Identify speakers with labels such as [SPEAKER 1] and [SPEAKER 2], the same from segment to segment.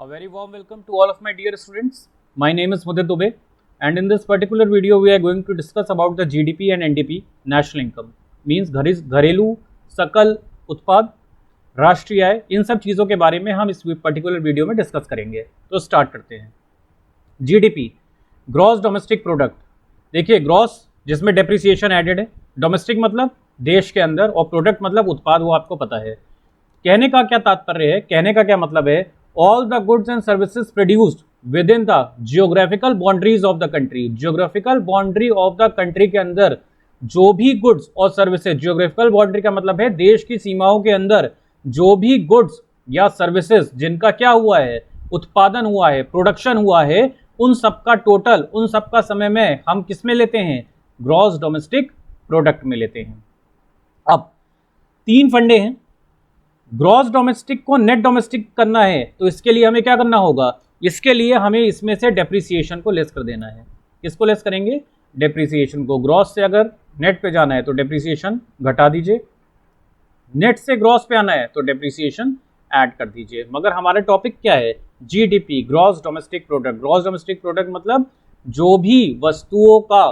[SPEAKER 1] A very warm welcome to all of my dear students. My name is Mudit Dubey, and in this particular video we are going to discuss about the GDP and NDP, national income means घरेलू सकल उत्पाद, राष्ट्रीय आय, इन सब चीज़ों के बारे में हम इस पर्टिकुलर वीडियो में डिस्कस करेंगे। तो स्टार्ट करते हैं। GDP, gross domestic product. देखिए ग्रॉस जिसमें डेप्रिसिएशन एडेड है, डोमेस्टिक मतलब देश के अंदर, और प्रोडक्ट मतलब उत्पाद, वो आपको पता है। कहने का क्या तात्पर्य है, कहने का क्या मतलब है, all the goods and services produced with in the geographical boundaries of the country. Geographical boundary of the country के अंदर जो भी गुड्स और सर्विसेज, जियोग्राफिकल बाउंड्री का मतलब है देश की सीमाओं के अंदर जो भी गुड्स या सर्विसेज जिनका क्या हुआ है, उत्पादन हुआ है, प्रोडक्शन हुआ है, उन सबका टोटल, उन सबका समय में हम किस में लेते हैं, ग्रॉस डोमेस्टिक प्रोडक्ट में लेते हैं। अब तीन फंडे हैं। ग्रॉस डोमेस्टिक को नेट डोमेस्टिक करना है तो इसके लिए हमें क्या करना होगा, इसके लिए हमें इसमें से डेप्रिसिएशन को लेस कर देना है। किसको लेस करेंगे, डेप्रिसिएशन को। ग्रॉस से अगर नेट पे जाना है तो डेप्रिसिएशन घटा दीजिए, नेट से ग्रॉस पे आना है तो डेप्रिसिएशन ऐड कर दीजिए। मगर हमारा टॉपिक क्या है, GDP, gross domestic product. Gross domestic product मतलब जो भी वस्तुओं का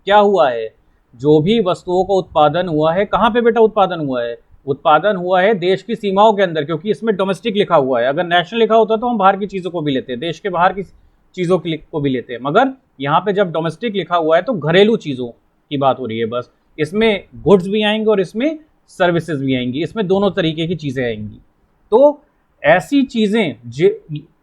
[SPEAKER 1] क्या हुआ है, जो भी वस्तुओं का उत्पादन हुआ है, कहाँ पे बेटा उत्पादन हुआ है, उत्पादन हुआ है देश की सीमाओं के अंदर, क्योंकि इसमें डोमेस्टिक लिखा हुआ है। अगर नेशनल लिखा होता तो हम बाहर की चीज़ों को भी लेते हैं, देश के बाहर की चीज़ों को भी लेते हैं, मगर यहाँ पे जब डोमेस्टिक लिखा हुआ है तो घरेलू चीज़ों की बात हो रही है बस। इसमें गुड्स भी आएंगे और इसमें सर्विसेज भी आएंगी, इसमें दोनों तरीके की चीज़ें आएंगी। तो ऐसी चीज़ें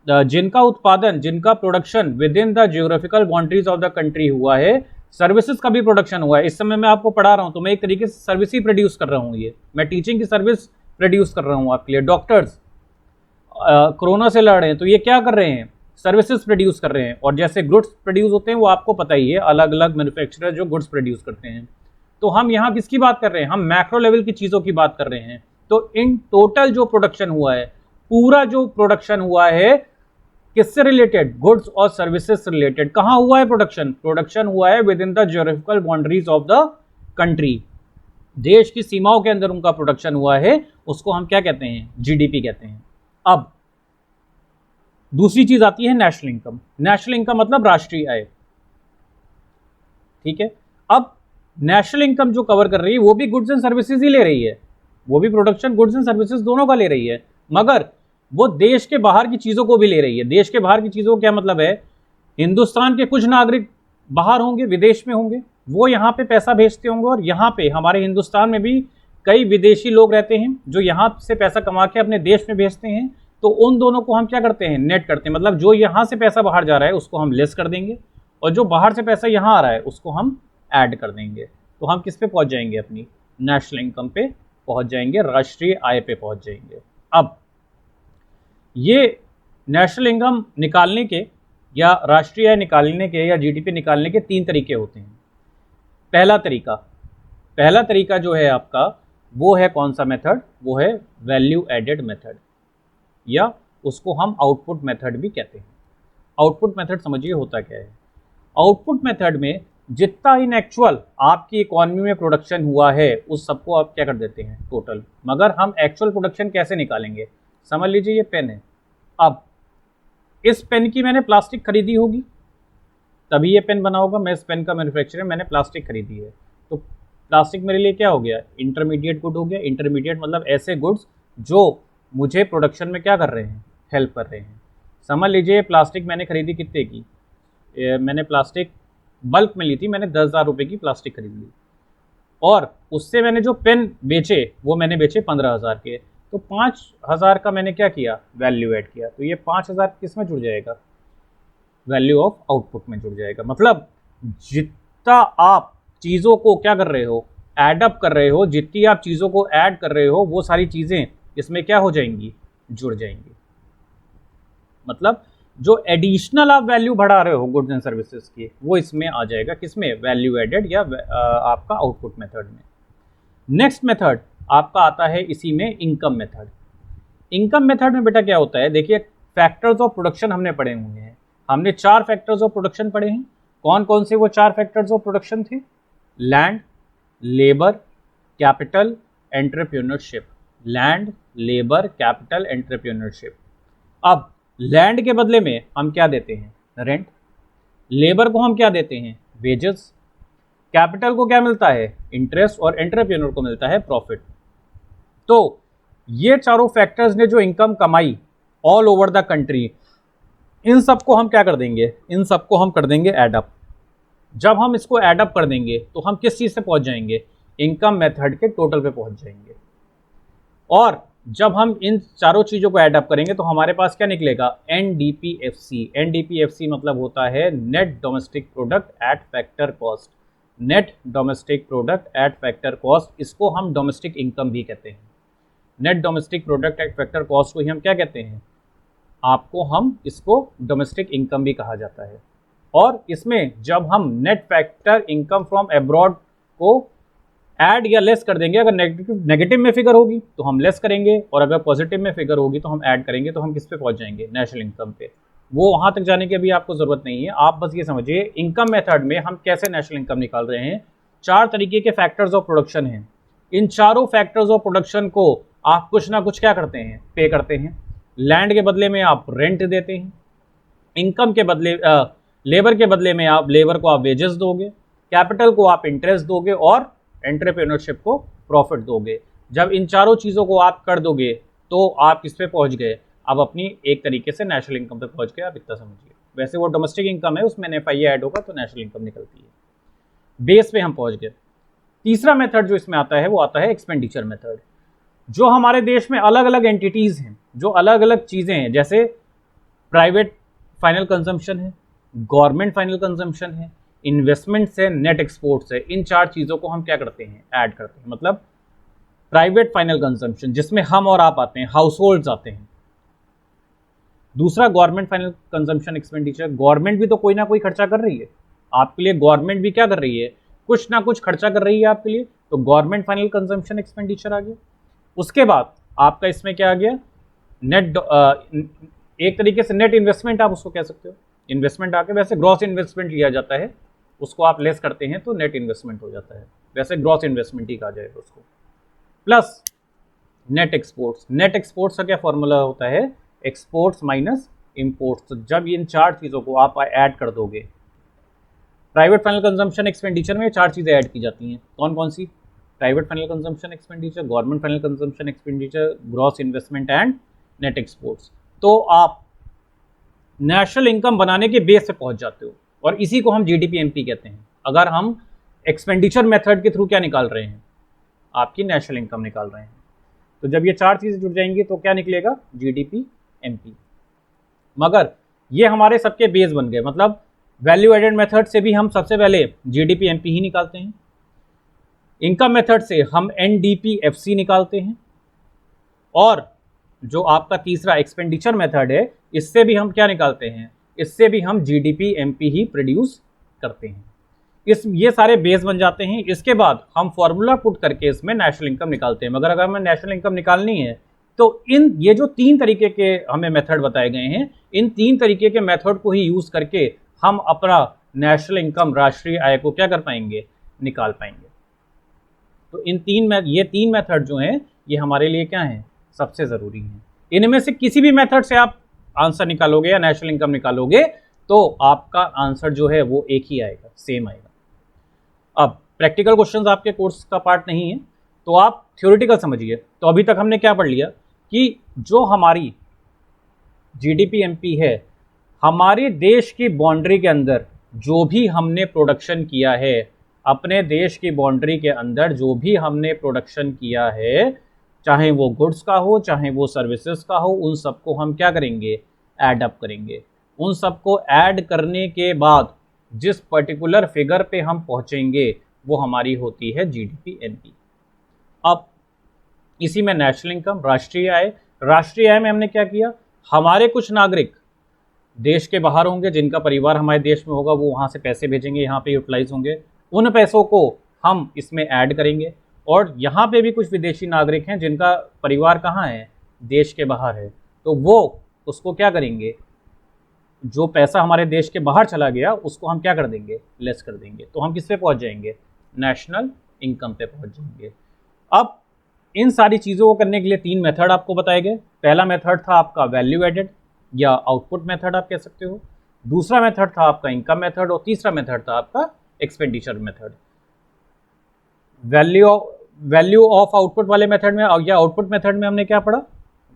[SPEAKER 1] जिनका उत्पादन, जिनका production with in the geographical boundaries of the country हुआ है, सर्विसेज का भी प्रोडक्शन हुआ है। इस समय मैं आपको पढ़ा रहा हूँ तो मैं एक तरीके से सर्विस ही प्रोड्यूस कर रहा हूँ, ये मैं टीचिंग की सर्विस प्रोड्यूस कर रहा हूँ आपके लिए। डॉक्टर्स कोरोना से लड़ रहे हैं तो ये क्या कर रहे हैं, सर्विसेज प्रोड्यूस कर रहे हैं। और जैसे गुड्स प्रोड्यूस होते हैं वो आपको पता ही है, अलग अलग मैन्युफैक्चरर जो गुड्स प्रोड्यूस करते हैं। तो हम यहाँ किसकी बात कर रहे हैं, हम मैक्रो लेवल की चीज़ों की बात कर रहे हैं। तो इन टोटल जो प्रोडक्शन हुआ है, पूरा जो प्रोडक्शन हुआ है किससे रिलेटेड, गुड्स और सर्विसेज से रिलेटेड। कहां हुआ है प्रोडक्शन, प्रोडक्शन हुआ है with in the geographical boundaries of the country, देश की सीमाओं के अंदर उनका प्रोडक्शन हुआ है, उसको हम क्या कहते हैं, जीडीपी कहते हैं। अब दूसरी चीज आती है नेशनल इनकम। नेशनल इनकम मतलब राष्ट्रीय आय, ठीक है। अब नेशनल इनकम जो कवर कर रही है वो भी गुड्स एंड सर्विसेज ही ले रही है, वो भी प्रोडक्शन, गुड्स एंड सर्विसेज दोनों का ले रही है, मगर वो देश के बाहर की चीज़ों को भी ले रही है। देश के बाहर की चीज़ों का क्या मतलब है, हिंदुस्तान के कुछ नागरिक बाहर होंगे, विदेश में होंगे, वो यहाँ पे पैसा भेजते होंगे, और यहाँ पे हमारे हिंदुस्तान में भी कई विदेशी लोग रहते हैं जो यहाँ से पैसा कमा के अपने देश में भेजते हैं। तो उन दोनों को हम क्या करते हैं, नेट करते हैं। मतलब जो यहाँ से पैसा बाहर जा रहा है उसको हम लेस कर देंगे, और जो बाहर से पैसा यहाँ आ रहा है उसको हम ऐड कर देंगे। तो हम किस पे पहुँच जाएंगे, अपनी नेशनल इनकम पे पहुँच जाएंगे, राष्ट्रीय आय पे पहुँच जाएंगे। अब ये नेशनल इनकम निकालने के या राष्ट्रीय आय निकालने के या जीडीपी निकालने के तीन तरीके होते हैं। पहला तरीका जो है आपका वो है कौन सा मेथड, वो है वैल्यू एडेड मेथड, या उसको हम आउटपुट मेथड भी कहते हैं। आउटपुट मेथड समझिए होता क्या है। आउटपुट मेथड में जितना इन एक्चुअल आपकी इकोनॉमी में प्रोडक्शन हुआ है उस सबको आप क्या कर देते हैं, टोटल। मगर हम एक्चुअल प्रोडक्शन कैसे निकालेंगे, समझ लीजिए ये पेन है। अब इस पेन की मैंने प्लास्टिक खरीदी होगी तभी ये पेन बना होगा। मैं इस पेन का मैन्युफैक्चरर, मैंने प्लास्टिक खरीदी है, तो प्लास्टिक मेरे लिए क्या हो गया, इंटरमीडिएट गुड हो गया। इंटरमीडिएट मतलब ऐसे गुड्स जो मुझे प्रोडक्शन में क्या कर रहे हैं, हेल्प कर रहे हैं। समझ लीजिए प्लास्टिक मैंने खरीदी कितने की, मैंने प्लास्टिक बल्क में ली थी, मैंने 10,000 रुपये की प्लास्टिक खरीद ली, और उससे मैंने जो पेन बेचे वो मैंने बेचे 15,000 के। तो 5,000 का मैंने क्या किया, वैल्यू ऐड किया। तो ये 5,000 किस में जुड़ जाएगा, वैल्यू ऑफ आउटपुट में जुड़ जाएगा। मतलब जितना आप चीज़ों को क्या कर रहे हो, ऐड अप कर रहे हो, जितनी आप चीज़ों को ऐड कर रहे हो वो सारी चीज़ें इसमें क्या हो जाएंगी, जुड़ जाएंगी। मतलब जो एडिशनल आप वैल्यू बढ़ा रहे हो गुड्स एंड सर्विसेज की, वो इसमें आ जाएगा, किसमें, वैल्यू एडेड या आपका आउटपुट मेथड में। नेक्स्ट मेथड आपका आता है इसी में, इनकम मेथड। इनकम मेथड में बेटा क्या होता है, देखिए फैक्टर्स ऑफ प्रोडक्शन हमने पढ़े हुए हैं, हमने 4 फैक्टर्स ऑफ प्रोडक्शन पढ़े हैं। कौन कौन से वो 4 फैक्टर्स ऑफ प्रोडक्शन थे, land, labour, capital, entrepreneurship. Land, labour, capital, entrepreneurship. अब लैंड के बदले में हम क्या देते हैं? रेंट। लेबर को हम क्या देते हैं? वेजेस। कैपिटल को क्या मिलता है? इंटरेस्ट। और एंटरप्रेन्योर को मिलता है प्रॉफिट। तो ये चारों फैक्टर्स ने जो इनकम कमाई ऑल ओवर द कंट्री, इन सबको हम क्या कर देंगे? इन सबको हम कर देंगे ऐड अप। जब हम इसको ऐड अप कर देंगे तो हम किस चीज़ से पहुंच जाएंगे? इनकम मेथड के टोटल पे पहुंच जाएंगे। और जब हम इन चारों चीज़ों को ऐड अप करेंगे तो हमारे पास क्या निकलेगा? NDPFC। NDPFC मतलब होता है net domestic product at factor cost. Net domestic product at factor cost, इसको हम डोमेस्टिक इनकम भी कहते हैं। Net domestic product at factor cost को ही हम क्या कहते हैं? आपको हम इसको डोमेस्टिक इनकम भी कहा जाता है। और इसमें जब हम net factor income from abroad को ऐड या लेस कर देंगे, अगर नेगेटिव में फिगर होगी तो हम लेस करेंगे, और अगर पॉजिटिव में फिगर होगी तो हम ऐड करेंगे। तो हम किस पे पहुंच जाएंगे? नेशनल इनकम पे। वो वहां तक जाने की अभी आपको जरूरत नहीं है, आप बस ये समझिए इनकम मेथड में हम कैसे नेशनल इनकम निकाल रहे हैं। 4 तरीके के फैक्टर्स ऑफ प्रोडक्शन हैं। इन चारों फैक्टर्स ऑफ प्रोडक्शन को आप कुछ ना कुछ क्या करते हैं? पे करते हैं। लैंड के बदले में आप रेंट देते हैं। इनकम के बदले लेबर के बदले में आप लेबर को आप वेजेस दोगे। कैपिटल को आप इंटरेस्ट दोगे और एंटरप्रेन्योरशिप को प्रॉफिट दोगे। जब इन चारों चीज़ों को आप कर दोगे तो आप किस पे पहुंच गए? अब अपनी एक तरीके से नेशनल इनकम पे पहुंच गए, आप इतना समझिए। वैसे वो डोमेस्टिक इनकम है, उसमें NFI ऐड होगा तो नेशनल इनकम निकलती है। बेस पे हम पहुंच गए। तीसरा मेथड जो इसमें आता है वो आता है एक्सपेंडिचर मेथड। जो हमारे देश में अलग अलग एंटिटीज हैं, जो अलग अलग चीज़ें हैं, जैसे प्राइवेट फाइनल कंजम्पशन है, गवर्नमेंट फाइनल कंजम्पशन है, इन्वेस्टमेंट्स है, नेट एक्सपोर्ट्स है, इन 4 चीज़ों को हम क्या करते हैं? ऐड करते हैं। मतलब प्राइवेट फाइनल कंजम्पशन जिसमें हम और आप आते हैं, हाउस होल्ड्स आते हैं। दूसरा government final consumption expenditure, government भी तो कोई ना कोई खर्चा कर रही है आपके लिए। गवर्नमेंट भी क्या कर रही है? कुछ ना कुछ खर्चा कर रही है आपके लिए, तो गवर्नमेंट फाइनल कंजम्पशन एक्सपेंडिचर आ गया। उसके बाद आपका इसमें क्या आ गया? नेट, एक तरीके से नेट इन्वेस्टमेंट आप उसको कह सकते हो। इन्वेस्टमेंट आके, वैसे ग्रॉस इन्वेस्टमेंट लिया जाता है, उसको आप लेस करते हैं तो नेट इन्वेस्टमेंट हो जाता है, वैसे ग्रॉस इन्वेस्टमेंट ही कहा जाएगा उसको। Plus net exports. Net exports का क्या फॉर्मूला होता है? Exports minus imports. तो जब इन 4 चीज़ों को आप ऐड कर दोगे, प्राइवेट फाइनल कंजम्पशन एक्सपेंडिचर में 4 चीज़ें ऐड की जाती हैं। कौन कौन सी? Private final consumption expenditure, government final consumption expenditure, gross investment and net exports. तो आप नेशनल इनकम बनाने के बेस पे पहुंच जाते हो, और इसी को हम GDP-MP कहते हैं। अगर हम एक्सपेंडिचर मेथड के थ्रू क्या निकाल रहे हैं? आपकी नेशनल इनकम निकाल रहे हैं। तो जब ये 4 चीज़ें जुड़ जाएंगी तो क्या निकलेगा? GDP-MP। मगर ये हमारे सबके बेस बन गए, मतलब वैल्यू एडेड मेथड से भी हम सबसे पहले GDP-MP ही निकालते हैं। इनकम मेथड से हम NDPFC निकालते हैं, और जो आपका तीसरा एक्सपेंडिचर मेथड है, इससे भी हम क्या निकालते हैं? इससे भी हम GDP-MP ही प्रोड्यूस करते हैं। ये सारे बेस बन जाते हैं। इसके बाद हम फॉर्मूला पुट करके इसमें नेशनल इनकम निकालते हैं। मगर अगर हमें नेशनल इनकम निकालनी है तो ये जो 3 तरीके के हमें मेथड बताए गए हैं, इन 3 तरीके के मेथड को ही यूज करके हम अपना नेशनल इनकम, राष्ट्रीय आय को क्या कर पाएंगे? निकाल पाएंगे। तो ये तीन मेथड जो हैं, ये हमारे लिए क्या हैं? सबसे ज़रूरी हैं। इनमें से किसी भी मेथड से आप आंसर निकालोगे या नेशनल इनकम निकालोगे तो आपका आंसर जो है वो एक ही आएगा, सेम आएगा। अब प्रैक्टिकल क्वेश्चंस आपके कोर्स का पार्ट नहीं है, तो आप थ्योरेटिकल समझिए। तो अभी तक हमने क्या पढ़ लिया कि जो हमारी GDP-MP है, हमारे देश की बाउंड्री के अंदर जो भी हमने प्रोडक्शन किया है, अपने देश की बाउंड्री के अंदर जो भी हमने प्रोडक्शन किया है, चाहे वो गुड्स का हो, चाहे वो सर्विसेज का हो, उन सबको हम क्या करेंगे? ऐड अप करेंगे। उन सबको ऐड करने के बाद जिस पर्टिकुलर फिगर पे हम पहुंचेंगे वो हमारी होती है GDP-MP। अब इसी में नेशनल इनकम, राष्ट्रीय आय में हमने क्या किया? हमारे कुछ नागरिक देश के बाहर होंगे, जिनका परिवार हमारे देश में होगा, वो वहाँ से पैसे भेजेंगे, यहाँ पे यूटिलाइज होंगे। उन पैसों को हम इसमें ऐड करेंगे। और यहाँ पे भी कुछ विदेशी नागरिक हैं जिनका परिवार कहाँ है? देश के बाहर है। तो वो उसको क्या करेंगे? जो पैसा हमारे देश के बाहर चला गया उसको हम क्या कर देंगे? लेस कर देंगे। तो हम किस पे पहुँच जाएंगे? नेशनल इनकम पे पहुँच जाएंगे। अब इन सारी चीज़ों को करने के लिए 3 मेथड आपको बताए गए। पहला मेथड था आपका वैल्यू एडेड, या आउटपुट मेथड आप कह सकते हो। दूसरा मेथड था आपका इनकम मेथड और तीसरा मेथड था आपका expenditure method. Value of output वाले मेथड में या आउटपुट मेथड में हमने क्या पढ़ा?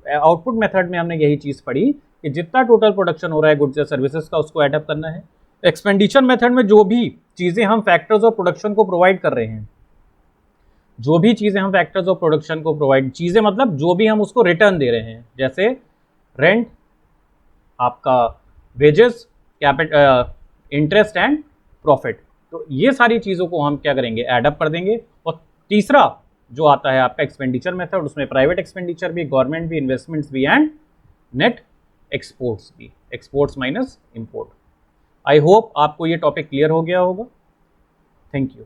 [SPEAKER 1] आउटपुट मेथड में हमने यही चीज पढ़ी कि जितना टोटल प्रोडक्शन हो रहा है गुड्स या सर्विसेज का उसको एडअप करना है। एक्सपेंडिचर मेथड में जो भी चीजें हम फैक्टर्स ऑफ प्रोडक्शन को प्रोवाइड कर रहे हैं, जो भी चीजें हम फैक्टर्स ऑफ प्रोडक्शन को प्रोवाइड, चीजें मतलब जो भी हम उसको रिटर्न दे रहे हैं, जैसे रेंट, आपका वेजेस, इंटरेस्ट एंड प्रॉफिट, तो ये सारी चीजों को हम क्या करेंगे? एडअप कर देंगे। और तीसरा जो आता है आपका एक्सपेंडिचर मेथड, उसमें प्राइवेट एक्सपेंडिचर भी, गवर्नमेंट भी, इन्वेस्टमेंट्स भी एंड नेट एक्सपोर्ट्स भी, exports minus import. I hope आपको ये टॉपिक क्लियर हो गया होगा। Thank you.